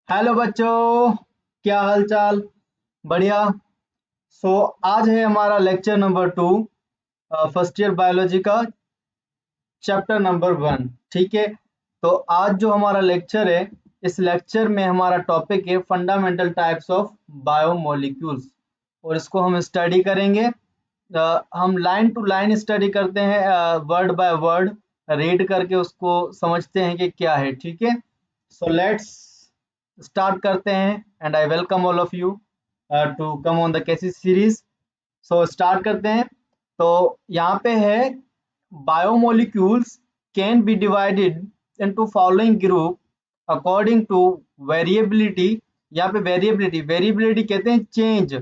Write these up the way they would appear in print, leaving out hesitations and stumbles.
Hello बच्चों, क्या हाल चाल। बढ़िया। आज है हमारा lecture number 2, first year biology का चैप्टर नंबर 1। ठीक है। तो आज जो हमारा लेक्चर है, इस लेक्चर में हमारा टॉपिक है फंडामेंटल टाइप्स ऑफ बायोमोलिक्यूल्स, और इसको हम स्टडी करेंगे। हम लाइन टू लाइन स्टडी करते हैं, वर्ड बाय वर्ड रीड करके उसको समझते हैं कि क्या है। ठीक है। सो लेट्स स्टार्ट करते हैं, and I welcome all of you to come on the cases series. So start करते हैं। तो यहाँ पे है, biomolecules can be divided into following group according to variability. यहाँ पे वेरिएबिलिटी वेरिएबिलिटी कहते हैं चेंज।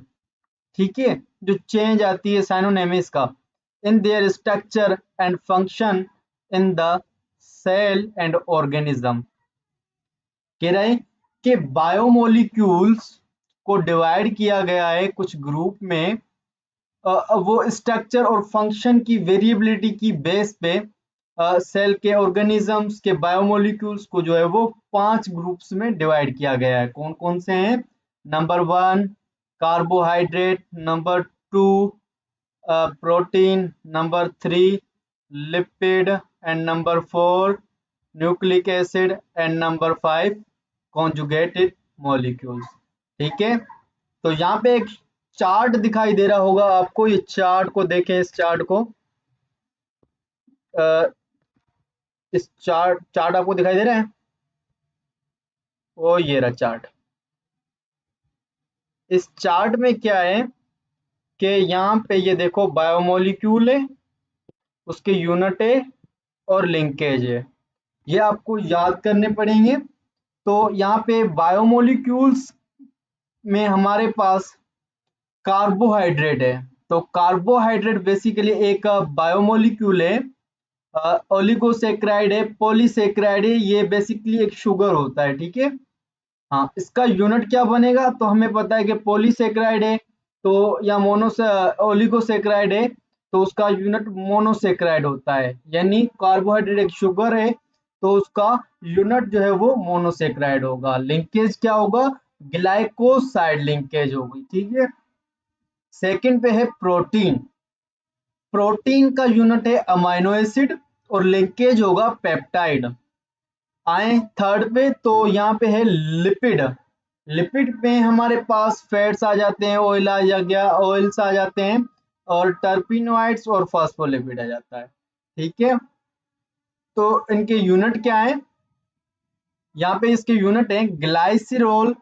ठीक है। जो चेंज आती है, साइनोनिम है इसका, in their structure and function in the cell and organism. कह रहा है कि बायोमोलिक्यूल्स को डिवाइड किया गया है कुछ ग्रुप में, वो स्ट्रक्चर और फंक्शन की वेरिएबिलिटी की बेस पे सेल के ऑर्गेनिजम्स के बायोमोलिक्यूल्स को जो है वो 5 ग्रुप्स में डिवाइड किया गया है। कौन कौन से हैं? Number 1 carbohydrate, number 2 protein, number 3 lipid, and number 4 nucleic acid, and number 5 conjugated molecules. ठीक है। तो यहाँ पे एक चार्ट दिखाई दे रहा होगा आपको। ये चार्ट को देखें, इस चार्ट को। अ, इस चार्ट चार्ट आपको दिखाई दे रहा है? ओ, ये रहा चार्ट। इस चार्ट में क्या है कि यहाँ पे ये देखो, बायोमोलिक्यूल है, उसके यूनिट है और लिंकेज है। ये आपको याद करने पड़ेंगे। तो यहाँ पे बायोमोलिक्यूल्स में हमारे पास कार्बोहाइड्रेट है। तो कार्बोहाइड्रेट बेसिकली एक बायोमोलिक्यूल है, ओलिगोसेक्राइड है, पॉलीसेक्राइड है। ये बेसिकली एक शुगर होता है। ठीक है। हाँ, इसका यूनिट क्या बनेगा? तो हमें पता है कि पॉलीसेक्राइड है तो, या ओलिगोसेक्राइड है तो उसका यूनिट मोनोसेक्राइड होता है। यानी कार्बोहाइड्रेट एक शुगर है तो उसका यूनिट जो है वो मोनोसेक्राइड होगा। लिंकेज क्या होगा? ग्लाइकोसाइड लिंकेज होगी। ठीक है। सेकंड पे है प्रोटीन। प्रोटीन का यूनिट है अमाइनो एसिड और लिंकेज होगा पेप्टाइड। आए थर्ड पे, तो यहाँ पे है लिपिड। लिपिड में हमारे पास फैट्स आ जाते हैं, ऑयल आ जा गया, ऑयल्स आ जाते हैं, और टर्पिनोइड्स और फॉस्फोलिपिड आ जाता है। ठीक है। तो इनके यूनिट क्या है? यहाँ पे इसके यूनिट है glycerol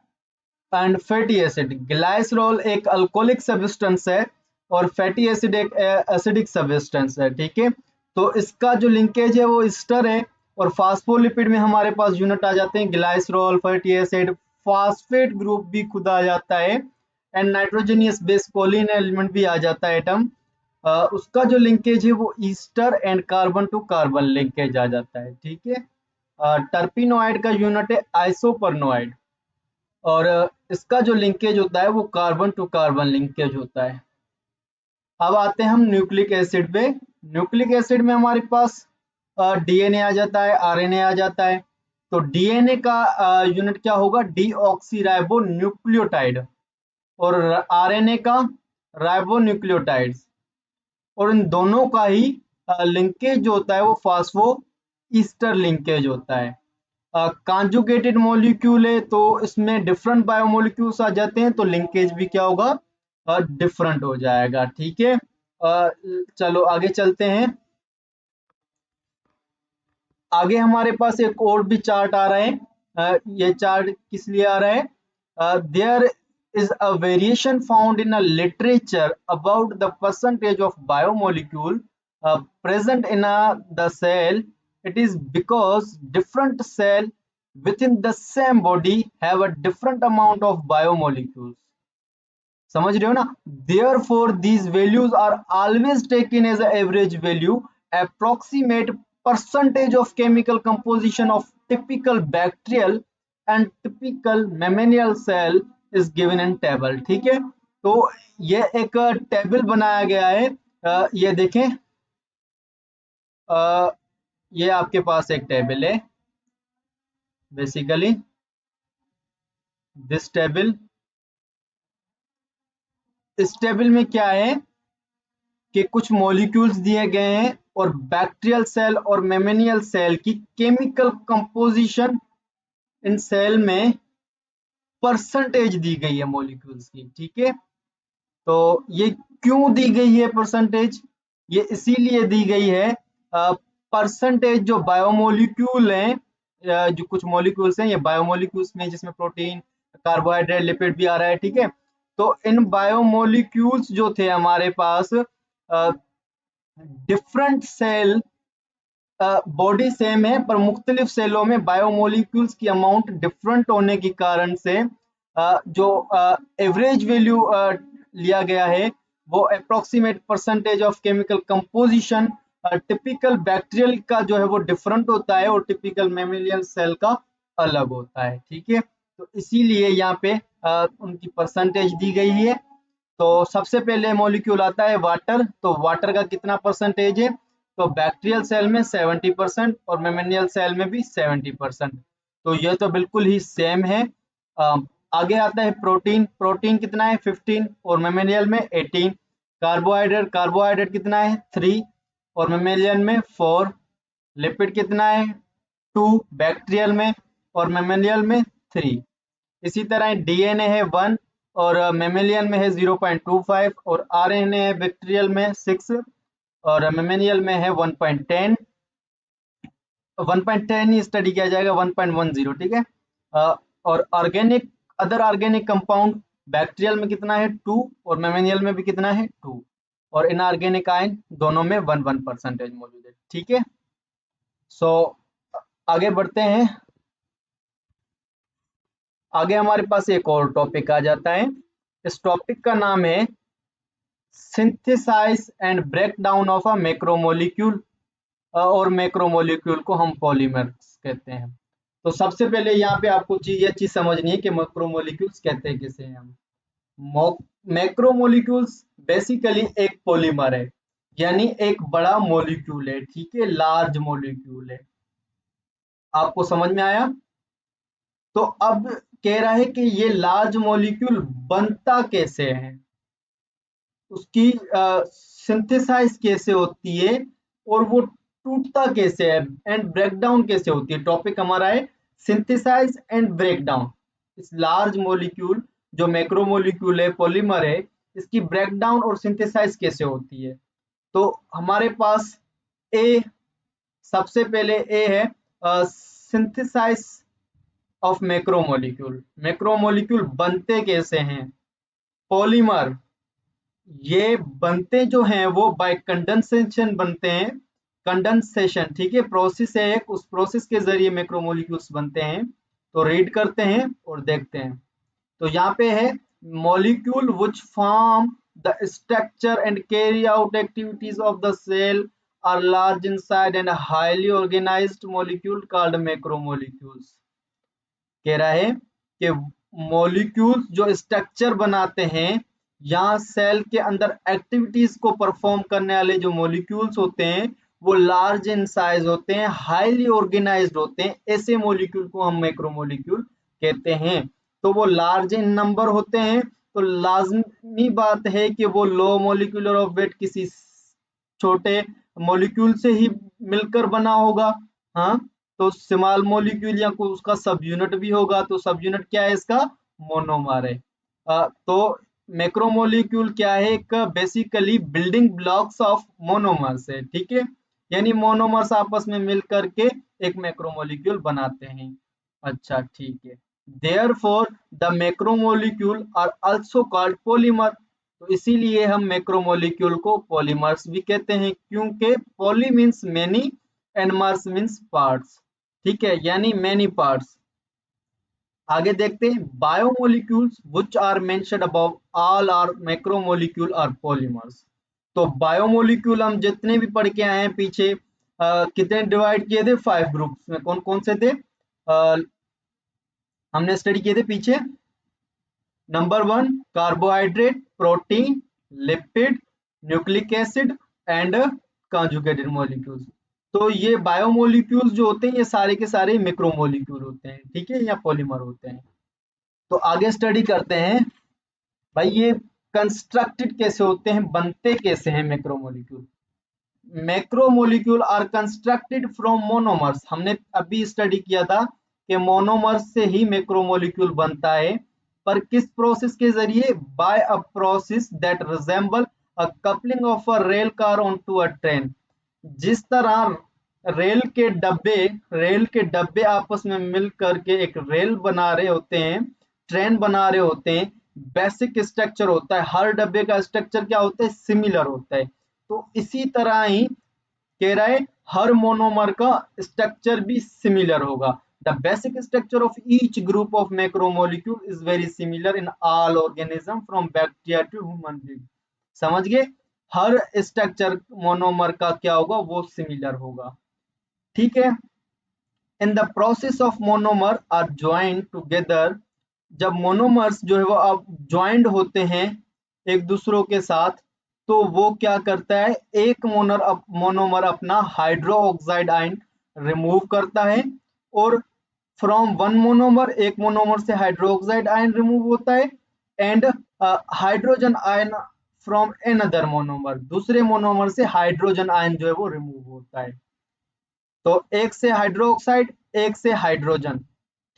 and fatty acid. Glycerol एक अल्कोहलिक सब्सटेंस है और फैटी एसिड एक एसिडिक सब्सटेंस है। ठीक है। तो इसका जो लिंकेज है वो ईस्टर है, और फास्फोलिपिड में हमारे पास यूनिट आ जाते हैं glycerol, fatty acid, phosphate group भी खुद आ जाता है, and nitrogenous base choline element भी आ जाता है एटम। उसका जो लिंकेज है वो ester and carbon to carbon linkage आ जाता है। ठीक है। टर्पिनोइड का यूनिट है आइसोपरनोइड, और इसका जो लिंकेज होता है वो कार्बन टू कार्बन लिंकेज होता है। अब आते हैं हम न्यूक्लिक एसिड पे। न्यूक्लिक एसिड में हमारे पास डीएनए आ जाता है, आरएनए आ जाता है। तो डीएनए का यूनिट क्या होगा? डीऑक्सीराइबो न्यूक्लियोटाइड, और आरएनए का राइबो न्यूक्लियोटाइड्स। और इन दोनों का ही लिंकेज जो होता है वो फास्फो ईस्टर लिंकेज होता है। कॉन्जुगेटेड मॉलिक्यूल है तो इसमें डिफरेंट बायोमोलिक्यूल्स आ जाते हैं, तो लिंकेज भी क्या होगा? डिफरेंट हो जाएगा। ठीक है। चलो आगे चलते हैं। आगे हमारे पास एक और भी चार्ट आ रहा है। ये चार्ट किस लिए आ रहा है? There is a variation found in a literature about the percentage of biomolecule present in the cell. It is because different cell within the same body have a different amount of biomolecules. समझ रहे हो ना? Therefore these values are always taken as an average value. Approximate percentage of chemical composition of typical bacterial and typical mammalian cell is given in table. ठीक है। तो ये एक table बनाया गया है। ये देखें, ये आपके पास एक टेबल है बेसिकली। दिस टेबल, इस टेबल में क्या है कि कुछ मॉलिक्यूल्स दिए गए हैं और बैक्टीरियल सेल और मेमेनियल सेल की केमिकल कंपोजिशन इन सेल में परसेंटेज दी गई है मॉलिक्यूल्स की, ठीक है। तो ये क्यों दी गई है परसेंटेज? ये इसीलिए दी गई है, परसेंटेज जो बायोमोलिक्यूल हैं, जो कुछ मॉलिक्यूल्स हैं ये बायोमोलिक्यूल्स में, जिसमें प्रोटीन, कार्बोहाइड्रेट, लिपिड भी आ रहा है, ठीक है। तो इन बायोमोलिक्यूल्स जो थे हमारे पास, डिफरेंट सेल, बॉडी सेम है पर मुख्तलिफ सेलों में बायोमोलिक्यूल्स की अमाउंट डिफरेंट होने के कारण से जो एवरेज वैल्यू लिया गया है वो approximate percentage of chemical composition typical bacterial का जो है वो डिफरेंट होता है और टिपिकल मेमेलियल सेल का अलग होता है, ठीक है। तो इसीलिए यहाँ पे उनकी परसेंटेज दी गई है। तो सबसे पहले मॉलिक्यूल आता है वाटर, तो वाटर का कितना परसेंटेज है? तो बैक्टीरियल सेल में 70% और मेमेनियल सेल में भी 70%। तो ये तो बिल्कुल ही सेम है। आगे आता है प्रोटीन, प्रोटीन कितना है? 15 और मेमेनियल में 18। कार्बोहाइड्रेट, कार्बोहाइड्रेट कितना है? 3 और मेमेलियन में 4। लिपिड कितना है? 2 बैक्टीरियल में और मेमेलियल में 3। इसी तरह डीएनए है 1 और मेमेलियन में है 0.25 और आरएनए है बैक्टीरियल में 6 और मेमेनियल में है 1.10। 1.10 ही स्टडी किया जाएगा, 1.10, ठीक है। और organic, other organic compound bacterial में कितना है? 2 और मेमेनियल में भी कितना है? 2 और इनऑर्गेनिक आयन दोनों में 1% मौजूद है, ठीक है। सो आगे बढ़ते हैं। आगे हमारे पास एक और टॉपिक आ जाता है। इस टॉपिक का नाम है synthesise and break down of a macromolecule, और मैक्रोमोलिक्यूल को हम पॉलीमर्स कहते हैं। तो सबसे पहले यहाँ पे आपको ये चीज समझनी है कि मैक्रोमोलिक्यूल्स कहते हैं किसे हैं हम। मैक्रोमोलिक्यूल्स बेसिकली एक पॉलीमर है, यानी एक बड़ा मॉलिक्यूल है, ठीक है, लार्ज मॉलिक्यूल है। आपको समझ में आया? तो अब कह रहा है कि ये लार्ज मॉलिक्यूल बनता कैसे है, उसकी सिंथेसाइज कैसे होती है और वो टूटता कैसे है एंड ब्रेकडाउन कैसे होती है। टॉपिक हमारा है सिंथेसाइज एंड ब्रेकडाउन। इस लार्ज मॉलिक्यूल जो मैक्रोमोलिक्यूल है, पॉलीमर है, इसकी ब्रेकडाउन और सिंथेसाइज कैसे होती है। तो हमारे पास ए, सबसे पहले ए है सिंथेसाइज ऑफ मैक्रोमोलिक्यूल। मैक्रोमोलिक्यूल बनते कैसे हैं? पॉलीमर ये बनते जो हैं वो बाय कंडेंसेशन बनते हैं। कंडेंसेशन, ठीक है, प्रोसेस है एक, उस प्रोसेस के जरिए मैक्रोमोलिक्यूल्स बनते हैं। तो रीड करते हैं और देखते हैं। तो यहाँ पे है molecule which form the structure and carry out activities of the cell are large in size and highly organised molecule called macromolecules. कह रहा है कि मॉलिक्यूल्स जो स्ट्रक्चर बनाते हैं या सेल के अंदर एक्टिविटीज को परफॉर्म करने वाले जो मॉलिक्यूल्स होते हैं वो लार्ज इन साइज होते हैं, हाईली ऑर्गेनाइज्ड होते हैं। ऐसे मॉलिक्यूल को हम मैक्रोमोलिक्यूल कहते हैं। तो वो लार्ज इन नंबर होते हैं, तो लाजमी बात है कि वो लो मॉलिक्यूलर ऑफ वेट किसी छोटे मॉलिक्यूल से ही मिलकर बना होगा। हाँ, तो स्मॉल मॉलिक्यूल या कोई उसका सब यूनिट भी होगा। तो सब यूनिट क्या है इसका? मोनोमर है। तो मैक्रोमोलिक्यूल क्या है? एक basically building blocks of monomers है, ठीक है, यानी मोनोमर्स आपस में मिलकर के एक मैक्रोमोलिक्यूल बनाते हैं। अच्छा, ठीक है। Therefore the macromolecule are also called polymer. तो इसीलिए हम मैक्रोमोलिक्यूल को पॉलीमर्स भी कहते हैं, क्योंकि poly means many and mers means parts, ठीक है, यानी मेनी पार्ट्स। आगे देखते हैं biomolecules which are mentioned above all are macromolecule are polymers. तो बायोमोलिक्यूल हम जितने भी पढ़ के आए हैं पीछे, कितने डिवाइड किए थे? 5 ग्रुप्स में। कौन कौन से थे? हमने स्टडी किए थे पीछे। Number 1 carbohydrate, protein, lipid, nucleic acid and conjugated molecules. तो ये बायोमोलिक्यूल्स जो होते हैं ये सारे के सारे मैक्रोमोलिक्यूल होते हैं, ठीक है, या पॉलीमर होते हैं। तो आगे स्टडी करते हैं भाई ये कंस्ट्रक्टेड कैसे होते हैं, बनते कैसे हैं macromolecule. Macromolecule are constructed from monomers. हमने अभी स्टडी किया था कि मोनोमर्स से ही मैक्रोमोलिक्यूल बनता है, पर किस प्रोसेस के जरिए, by a process that resemble a coupling of a rail car on to a train. जिस तरह रेल के डब्बे आपस में मिल करके एक रेल बना रहे होते हैं, ट्रेन बना रहे होते हैं, बेसिक स्ट्रक्चर होता है, हर डब्बे का स्ट्रक्चर क्या होता है, सिमिलर होता है। तो इसी तरह ही कह रहा है हर मोनोमर का स्ट्रक्चर भी सिमिलर होगा। The basic structure of each group of macromolecule is very similar in all organism from bacteria to human being. समझ गए, हर स्ट्रक्चर मोनोमर का क्या होगा, वो सिमिलर होगा। ठीक है। In the process of monomer are joint together. जब मोनोमर्स जो है वो अब ज्वाइंट होते हैं एक दूसरों के साथ, तो वो क्या करता है, एक मोनोमर अपना हाइड्रो ऑक्साइड आयन रिमूव करता है, और फ्रॉम वन मोनोमर, एक मोनोमर से हाइड्रो ऑक्साइड आयन रिमूव होता है, and hydrogen ion from another monomer, दूसरे मोनोमर से हाइड्रोजन आयन जो है वो रिमूव होता है। तो एक से हाइड्रोक्साइड, एक से हाइड्रोजन।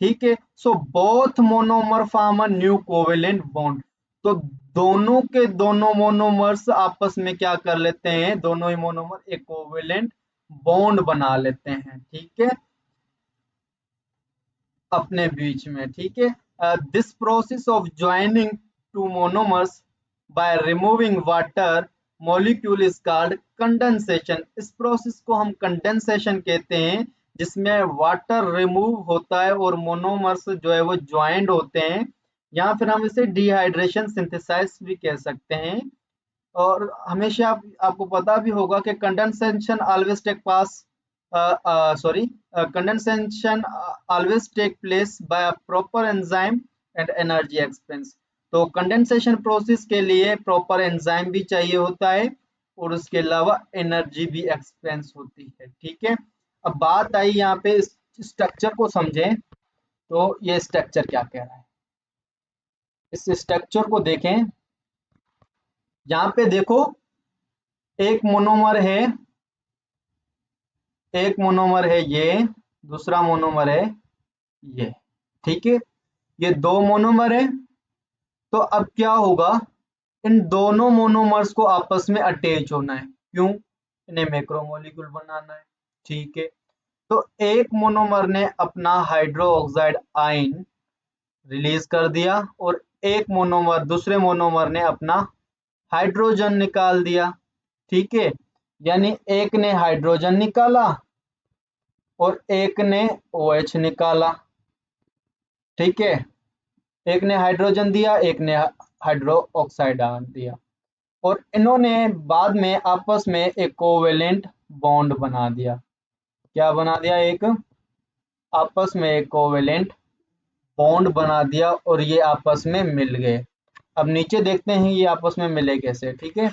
ठीक है। So both monomer form a new covalent bond. तो दोनों के दोनों मोनोमर्स आपस में क्या कर लेते हैं, दोनों ही मोनोमर एक कोवेलेंट बॉन्ड बना लेते हैं। ठीक है, अपने बीच में। ठीक है। This process of joining two monomers by removing water molecule is called condensation. इस प्रोसेस को हम कंडेंसेशन कहते हैं, जिसमें वाटर रिमूव होता है और मोनोमर्स जो है वो ज्वाइंट होते हैं, या फिर हम इसे डिहाइड्रेशन सिंथेसाइज भी कह सकते हैं। और हमेशा आपको पता भी होगा कि condensation always take pass sorry condensation always take place by a proper enzyme and energy expense। तो कंडेंसेशन प्रोसेस के लिए प्रॉपर एंजाइम भी चाहिए होता है, और उसके अलावा एनर्जी भी एक्सपेंस होती है। ठीक है। अब बात आई यहाँ पे इस स्ट्रक्चर को समझें, तो ये स्ट्रक्चर क्या कह रहा है, इस स्ट्रक्चर को देखें। यहाँ पे देखो, एक मोनोमर है, एक मोनोमर है ये, दूसरा मोनोमर है ये। ठीक है, ये दो मोनोमर है। तो अब क्या होगा, इन दोनों मोनोमर्स को आपस में अटैच होना है। क्यों, इन्हें मैक्रोमोलिक्यूल बनाना है। ठीक है। तो एक मोनोमर ने अपना हाइड्रो ऑक्साइड आयन रिलीज कर दिया, और एक मोनोमर, दूसरे मोनोमर ने अपना हाइड्रोजन निकाल दिया। ठीक है, यानी एक ने हाइड्रोजन निकाला और एक ने OH निकाला। ठीक है, एक ने हाइड्रोजन दिया, एक ने हाइड्रो ऑक्साइड दिया, और इन्होंने बाद में आपस में एक कोवेलेंट बॉन्ड बना दिया। क्या बना दिया, एक आपस में एक कोवेलेंट बॉन्ड बना दिया, और ये आपस में मिल गए। अब नीचे देखते हैं ये आपस में मिले कैसे। ठीक है,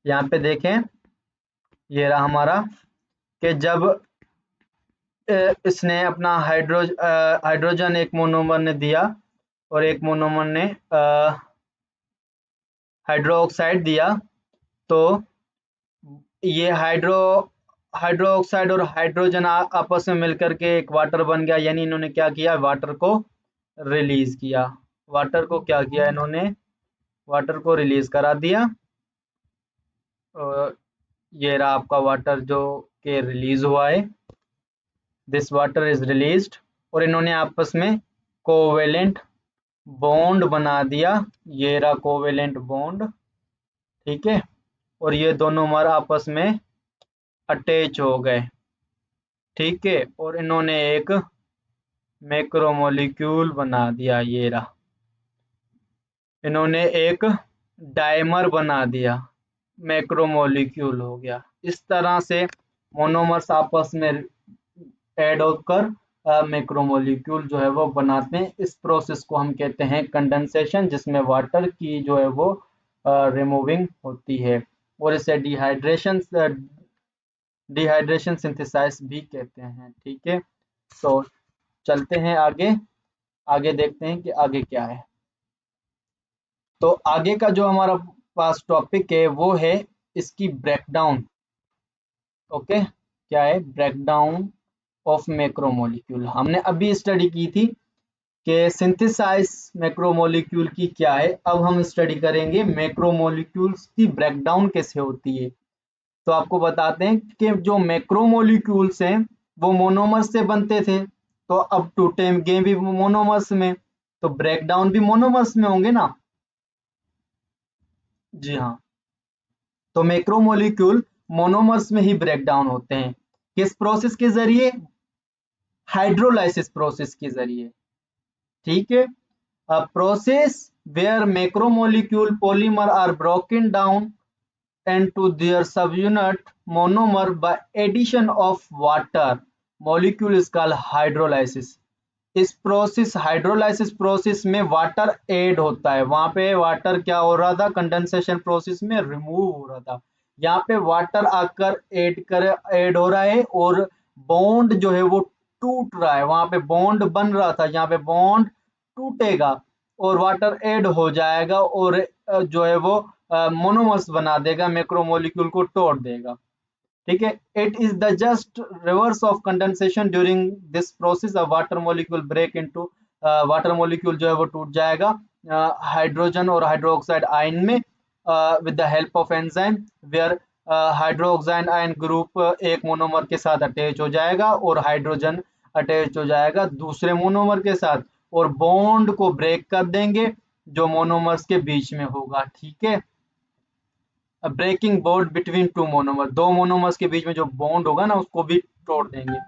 यहाँ पे देखें, ये रहा हमारा, कि जब इसने अपना हाइड्रोजन एक मोनोमर ने दिया, और एक मोनोमर ने हाइड्रो ऑक्साइड दिया, तो ये हाइड्रो ऑक्साइड और हाइड्रोजन आपस में मिलकर के एक वाटर बन गया। यानी इन्होंने क्या किया, वाटर को रिलीज किया। वाटर को क्या किया इन्होंने, वाटर को रिलीज करा दिया। और ये रहा आपका वाटर जो के रिलीज हुआ है, दिस वाटर इज रिलीज्ड। और इन्होंने आपस में कोवेलेंट बॉन्ड बना दिया। ये रहा कोवेलेंट बॉन्ड। ठीक है, और ये दोनों मर आपस में अटैच हो गए। ठीक है, और इन्होंने एक मैक्रोमोलिक्यूल बना दिया। ये रहा, इन्होंने एक डाइमर बना दिया, मैक्रोमोलिक्यूल हो गया। इस तरह से मोनोमर्स आपस में ऐड होकर मैक्रोमोलिक्यूल जो है वो बनाते हैं। इस प्रोसेस को हम कहते हैं कंडेंसेशन, जिसमें वाटर की जो है वो रिमूविंग होती है, और इसे डिहाइड्रेशन सिंथेसाइज भी कहते हैं। ठीक है, तो चलते हैं आगे। आगे देखते हैं कि आगे क्या है। तो आगे का जो हमारा पास टॉपिक है वो है इसकी ब्रेकडाउन। ओके, क्या है? Breakdown of macromolecule. हमने अभी स्टडी की थी कि सिंथेसाइज मैक्रोमोलिक्यूल की क्या है। अब हम स्टडी करेंगे मैक्रोमोलिक्यूल्स की ब्रेकडाउन कैसे होती है। तो आपको बताते हैं कि जो मैक्रोमोलिक्यूल्स हैं वो मोनोमर्स से बनते थे, तो अब टूटेंगे भी मोनोमर्स में, तो ब्रेकडाउन भी मोनोमर्स में होंगे ना। जी हाँ, तो मैक्रोमोलिक्यूल मोनोमर्स में ही ब्रेकडाउन होते हैं। किस प्रोसेस के जरिए? हाइड्रोलाइसिस प्रोसेस के जरिए। ठीक है, a process where macromolecule polymer are broken down into their subunit monomer by addition of water molecule is called hydrolysis। इस प्रोसेस हाइड्रोलाइसिस प्रोसेस में वाटर ऐड होता है। वहां पे वाटर क्या हो रहा था? कंडेंसेशन प्रोसेस में रिमूव हो रहा था। यहाँ पे वाटर आकर ऐड हो रहा है, और बॉन्ड जो है वो टूट रहा है। वहां पे बॉन्ड बन रहा था, यहाँ पे बॉन्ड टूटेगा और वाटर ऐड हो जाएगा, और जो है वो मोनोमर्स बना देगा, मैक्रोमोलिक्यूल को तोड़ देगा। ठीक है, it is the just reverse of condensation. During this process a water molecule break into, water molecule जो है वो टूट जाएगा हाइड्रोजन और हाइड्रोक्साइड आयन में with the help of enzyme, where hydroxide ion group एक मोनोमर के साथ अटैच हो जाएगा और हाइड्रोजन अटैच हो जाएगा दूसरे मोनोमर के साथ, और बॉन्ड को ब्रेक कर देंगे जो मोनोमर्स के बीच में होगा। ठीक है, breaking bond between two monomer, दो मोनोमर्स के बीच में जो बॉन्ड होगा ना उसको भी तोड़ देंगे।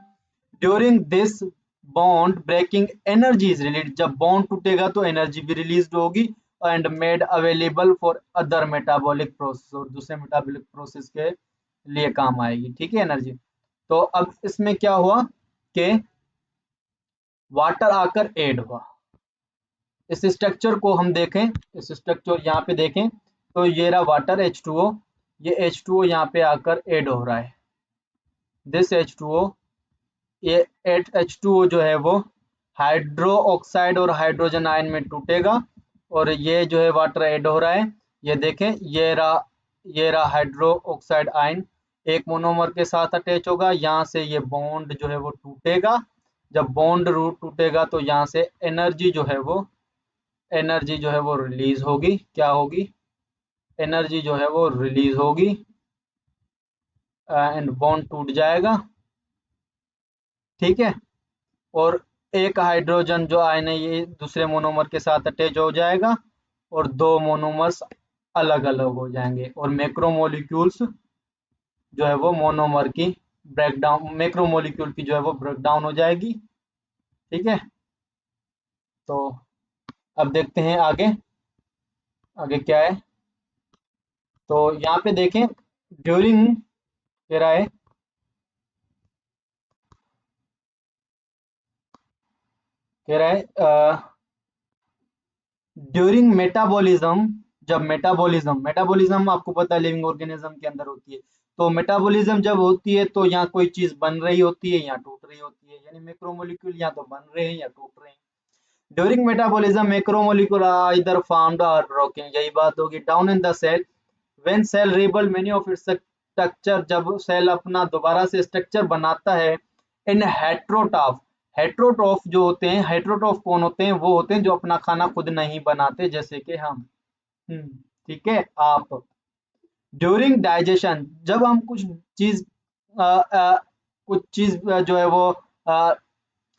During this bond breaking energy is release, जब बॉन्ड टूटेगा तो एनर्जी भी रिलीज होगी and made available for other metabolic process, और दूसरे मेटाबॉलिक प्रोसेस के लिए काम आएगी। ठीक है, एनर्जी। तो अब इसमें क्या हुआ कि वाटर आकर ऐड हुआ। इस स्ट्रक्चर को हम देखें, इस स्ट्रक्चर यहाँ पे देखें तो ये रहा वाटर H2O, ये H2O यहाँ पे आकर ऐड हो रहा है। दिस H2O, ये H2O जो है वो हाइड्रो ऑक्साइड और हाइड्रोजन आयन में टूटेगा, और ये जो है वाटर ऐड हो रहा है। ये देखें, ये रहा हाइड्रो ऑक्साइड आयन एक मोनोमर के साथ अटैच होगा। यहाँ से ये बॉन्ड जो है वो टूटेगा। जब बॉन्ड रूट टूटेगा तो यहाँ से एनर्जी जो है वो रिलीज होगी। क्या होगी? एनर्जी जो है वो रिलीज होगी एंड बॉन्ड टूट जाएगा। ठीक है, और एक हाइड्रोजन जो आयन है ये दूसरे मोनोमर के साथ अटैच हो जाएगा, और दो मोनोमर्स अलग अलग हो जाएंगे, और मैक्रोमोलिक्यूल्स जो है वो मोनोमर की ब्रेकडाउन, मैक्रोमोलिक्यूल की जो है वो ब्रेकडाउन हो जाएगी। ठीक है, तो अब देखते हैं आगे, आगे क्या है। तो यहाँ पे देखें, ड्यूरिंग कह रहा है, ड्यूरिंग मेटाबॉलिज्म, जब मेटाबॉलिज्म आपको पता है लिविंग ऑर्गेनिज्म के अंदर होती है। तो मेटाबॉलिज्म जब होती है तो यहाँ कोई चीज बन रही होती है, यहाँ टूट रही होती है, यानी मैक्रोमोलिक्यूल यहाँ तो बन रहे हैं या टूट रहे हैं। During metabolism macromolecule are either formed और ब्रोकन, यही बात होगी। Down in the cell, when cell rebuild many of its structure, जब सेल अपना दोबारा से स्ट्रक्चर बनाता है इन हेट्रोटॉफ। हेट्रोटॉफ जो होते हैं, हेट्रोटॉफ कौन होते हैं? वो होते हैं जो अपना खाना खुद नहीं बनाते, जैसे कि हम। ठीक है, आप। ड्यूरिंग डाइजेशन, जब हम चीज अ, अ, कुछ चीज जो है वो अ,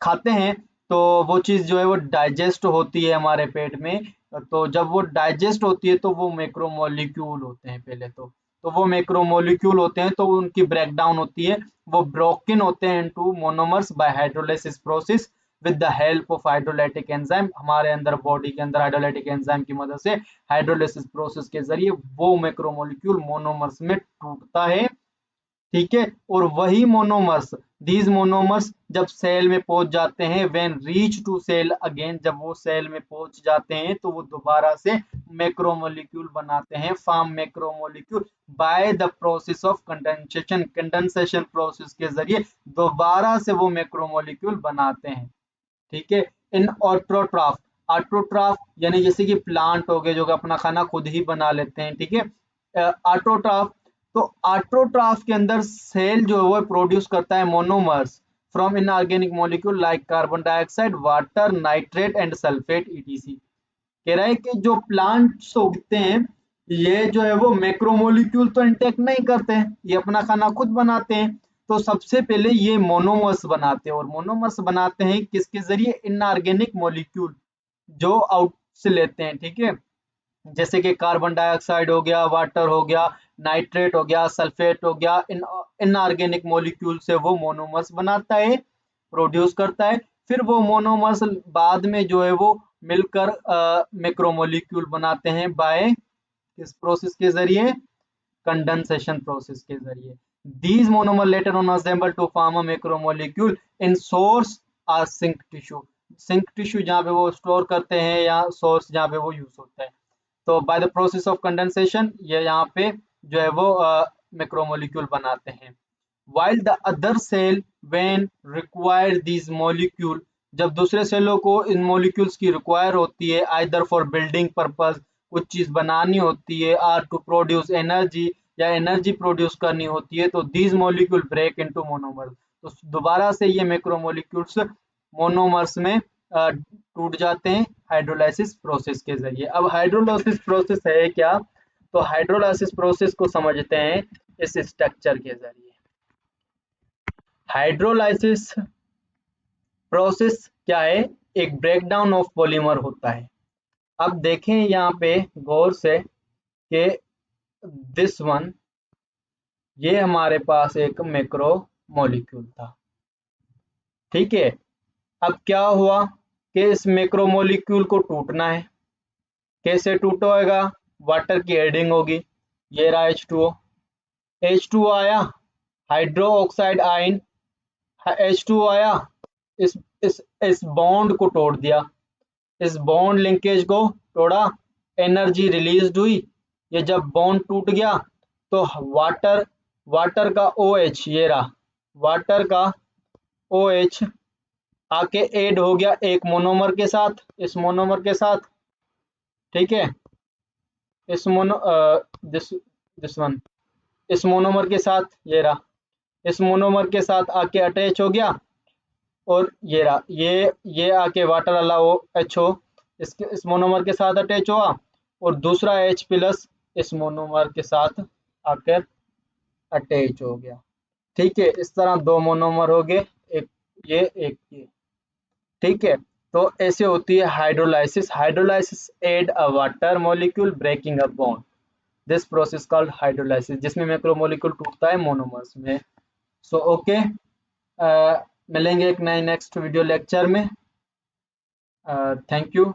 खाते हैं, तो वो चीज जो है वो डाइजेस्ट होती है हमारे पेट में। तो जब वो डाइजेस्ट होती है तो वो मैक्रोमोलिक्यूल होते हैं पहले तो वो मैक्रोमोलिक्यूल होते हैं, तो उनकी ब्रेकडाउन होती है, वो ब्रोकन होते हैं into monomers bye hydrolysis process with the help of hydrolytic enzyme. हमारे अंदर बॉडी के अंदर हाइड्रोलाइटिक एंजाइम की मदद से हाइड्रोलाइसिस प्रोसेस के जरिए वो मैक्रोमोलिक्यूल मोनोमर्स में टूटता है, ठीक है। और वही मोनोमर्स, दीज मोनोमर्स जब सेल में पहुंच जाते हैं, when reach to cell again, जब वो सेल में पहुंच जाते हैं तो वो दोबारा से मैक्रोमोलिक्यूल बनाते हैं, form macromolecule by the process of condensation, condensation process के जरिए दोबारा से वो मैक्रोमोलिक्यूल बनाते हैं। ठीक है। इन ऑटोट्राफ, ऑटोट्राफ यानी जैसे कि प्लांट हो गए जो कि अपना खाना खुद ही बना लेते हैं, ठीक है। ऑटोट्राफ, तो ऑटोट्राफ के अंदर सेल जो है वो प्रोड्यूस करता है monomers from inorganic molecule like carbon dioxide, water, nitrate and sulphate etc. कह रहा है कि जो प्लांट्स उगते हैं ये जो है वो मैक्रोमोलिक्यूल तो इंटेक्ट नहीं करते हैं, ये अपना खाना खुद बनाते हैं। तो सबसे पहले ये मोनोमर्स बनाते हैं, और मोनोमर्स बनाते हैं किसके जरिए? इनऑर्गेनिक मॉलिक्यूल जो आउट से लेते हैं, ठीक है। जैसे कि कार्बन डाइऑक्साइड हो गया, वाटर हो गया, नाइट्रेट हो गया, सल्फेट हो गया, इन इनऑर्गेनिक मॉलिक्यूल से वो मोनोमर्स बनाता है, प्रोड्यूस करता है। फिर वो मोनोमर्स बाद में जो है वो मिलकर मैक्रोमोलिक्यूल बनाते हैं बाय किस प्रोसेस के जरिए? कंडेंसेशन प्रोसेस के जरिए। These monomer later on assemble to form a macromolecule in source or sink tissue। Sink tissue जहाँ पे वो स्टोर करते हैं या सोर्स जहाँ पे वो यूज होता है। तो by the process of condensation ये यहाँ पे जो है वो मैक्रोमोलिक्यूल बनाते हैं। while the other cell when require these molecule, जब दूसरे सेलों को इन मॉलिक्यूल्स की रिक्वायर होती है आइदर फॉर बिल्डिंग पर्पस, कुछ चीज बनानी होती है, आर टू प्रोड्यूस एनर्जी, या एनर्जी प्रोड्यूस करनी होती है, तो these molecule break into monomers. तो दोबारा से ये मैक्रोमोलिक्यूल्स मोनोमर्स में टूट जाते हैं हाइड्रोलाइसिस प्रोसेस के जरिए। अब हाइड्रोलाइसिस प्रोसेस है क्या? तो हाइड्रोलाइसिस प्रोसेस को समझते हैं इस स्ट्रक्चर के जरिए। हाइड्रोलाइसिस प्रोसेस क्या है? एक ब्रेकडाउन ऑफ पॉलीमर होता है। अब देखें यहाँ पे गौर से कि दिस वन, ये हमारे पास एक मैक्रो मॉलिक्यूल था, ठीक है। अब क्या हुआ कि इस मैक्रो मॉलिक्यूल को टूटना है। कैसे टूटेगा? वाटर की एडिंग होगी, ये रहा H2O, H2O आया, हाइड्रो ऑक्साइड आयन H2O आया, इस इस बॉन्ड को तोड़ दिया, इस बॉन्ड लिंकेज को तोड़ा, एनर्जी रिलीज हुई। ये जब बॉन्ड टूट गया तो वाटर, वाटर का OH, ये रहा वाटर का OH आके ऐड हो गया एक मोनोमर के साथ, इस मोनोमर के साथ, ठीक है। इस मोनो दिस वन, इस मोनोमर के साथ, ये रहा इस मोनोमर के साथ आके अटैच हो गया, और ये रहा ये आके वाटर वाला OHO इस मोनोमर के साथ अटैच हुआ, और दूसरा H प्लस इस मोनोमर के साथ आकर अटैच हो गया, ठीक है। इस तरह दो मोनोमर हो गए, एक एक ये, ठीक है। तो ऐसे होती है hydrolysis. Hydrolysis add a water molecule breaking a bond, this process called hydrolysis, जिसमें मैक्रोमोलिक्यूल टूटता है मोनोमर्स में। सो ओके, मिलेंगे एक नए नेक्स्ट वीडियो लेक्चर में। Thank you.